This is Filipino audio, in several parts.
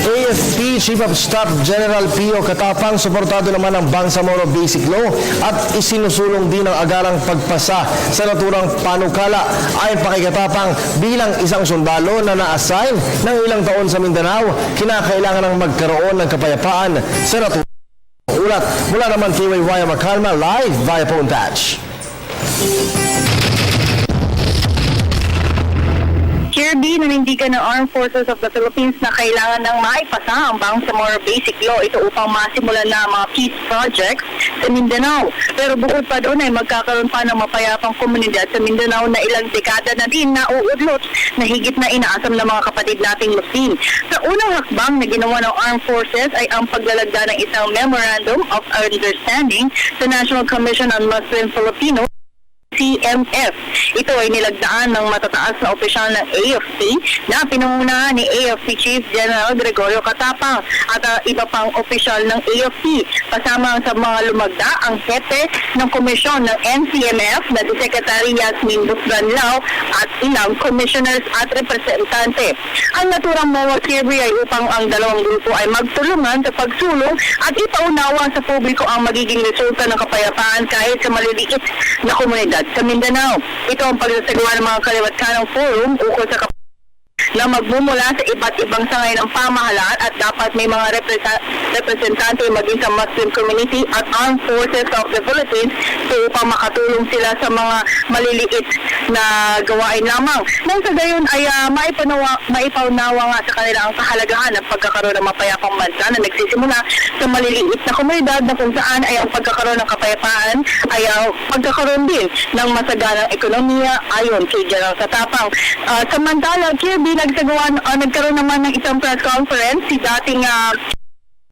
AFP Chief of Staff General Pio Katapang suportado naman ang Bangsamoro Basic Law at isinusulong din ang agarang pagpasa sa naturang panukala. Ayon pa kay Katapang, bilang isang sundalo na na-assign ng ilang taon sa Mindanao, kinakailangan ng magkaroon ng kapayapaan sa naturang ulat. Mula naman kay Waya Makalma, live via phone touch. Kirby, nanindigan ng Armed Forces of the Philippines na kailangan ng maipasa ang Bangsamoro Basic Law ito upang masimulan na mga peace projects sa Mindanao. Pero bukod pa doon ay magkakaroon pa ng mapayapang komunidad sa Mindanao na ilang dekada na din na uudlot na higit na inaasam ng mga kapatid nating Muslim. Sa unang hakbang na ginawa ng Armed Forces ay ang paglalagda ng isang Memorandum of Understanding sa National Commission on Muslim Filipinos, CMF. Ito ay nilagdaan ng matataas na opisyal ng AFP na pinangunahan ni AFP Chief General Gregorio Katapang at iba pang opisyal ng AFP. Kasama sa mga lumagda ang hepe ng komisyon ng NCMF na si Secretary Yasmin Busranlao at ilang commissioners at representante. Ang naturang MOA Kirby ay upang ang dalawang grupo ay magtulungan sa pagsulong at ipaunawa sa publiko ang magiging resulta ng kapayapaan kahit sa maliliit na komunidad sa Mindanao. Ito ang pagsasagawa ng mga kaliwat-kanang forum ukol sa na magmumula sa iba't ibang sangay ng pamahalaan at dapat may mga representante maging sa Muslim community at Armed Forces of the Philippines so upang makatulong sila sa mga maliliit na gawain lamang. Nang sa gayon ay maipaunawa nga sa kanila ang kahalagahan ng pagkakaroon ng mapayapang bansa na nagsisimula sa maliliit na komunidad na kung saan ay ang pagkakaroon ng kapayapaan ay pagkakaroon din ng masaganang ekonomiya ayon kay General Katapang. Samantala, Kirby, nagkaroon naman ng isang press conference si dating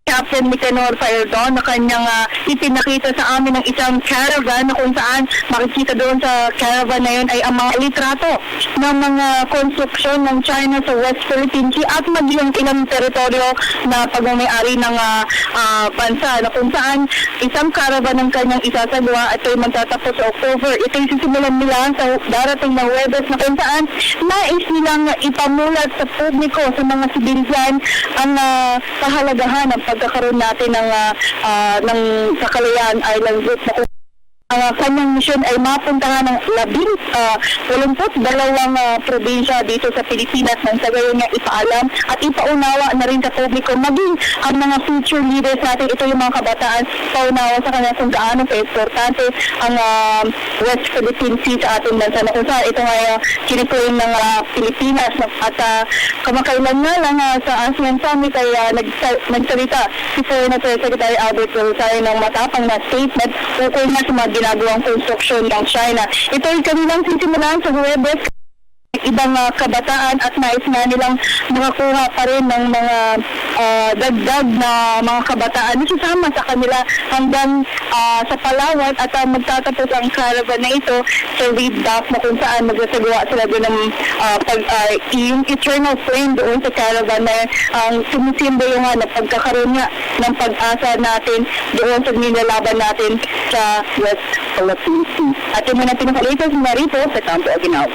Captain Nicanor Faerdon na kanyang ipinakita sa amin ng isang caravan na kung saan makikita doon sa caravan na yun ay ang mga litrato ng mga konstruksyon ng China sa West Philippine Sea at maging ilang teritoryo na pagmamayari ng bansa na kung saan isang caravan ng kanyang isasagawa at ito'y magtatapos sa October. Ito'y sisimulan nila sa darating na Huwebes na kung saan nais nilang ipamulat sa publiko sa mga sibilyan ang kahalagahan ng pagkakaroon natin ng sa Kalayaan Island Group na ang kanyang misyon ay mapuntahan ng 82 probinsya dito sa Pilipinas nang sa gayon nga ipaalam at ipaunawa na rin sa publiko maging ang mga future leaders natin. Ito yung mga kabataan paunawa sa kanya kung gaano ka-importante ang West Philippine Sea sa ating bansa na kung saan ito nga kinipuin ng Pilipinas at kamakailan nga lang sa ASEAN Summit ay nagsalita si Senator Secretary Albert Rosales ng matapang na statement ukol na sa mga ginagawang konstruksyon ng China. Ito ay kanilang sisimulan sa Huwebes ibang kabataan at nais na nilang makakuha pa rin ng mga dagdag na mga kabataan na sasama sa kanila hanggang sa Palawan at magtatapos ang caravan na ito sa Reed Dock na kung saan magsasagawa sila doon ng yung eternal flame doon sa caravan na ang sumisimbolo nga na pagkakaroon nga ng pag-asa natin doon sa nilalaban natin sa West Philippine Sea. At yung mga pinakalitas na rito sa Campo Aguinaldo.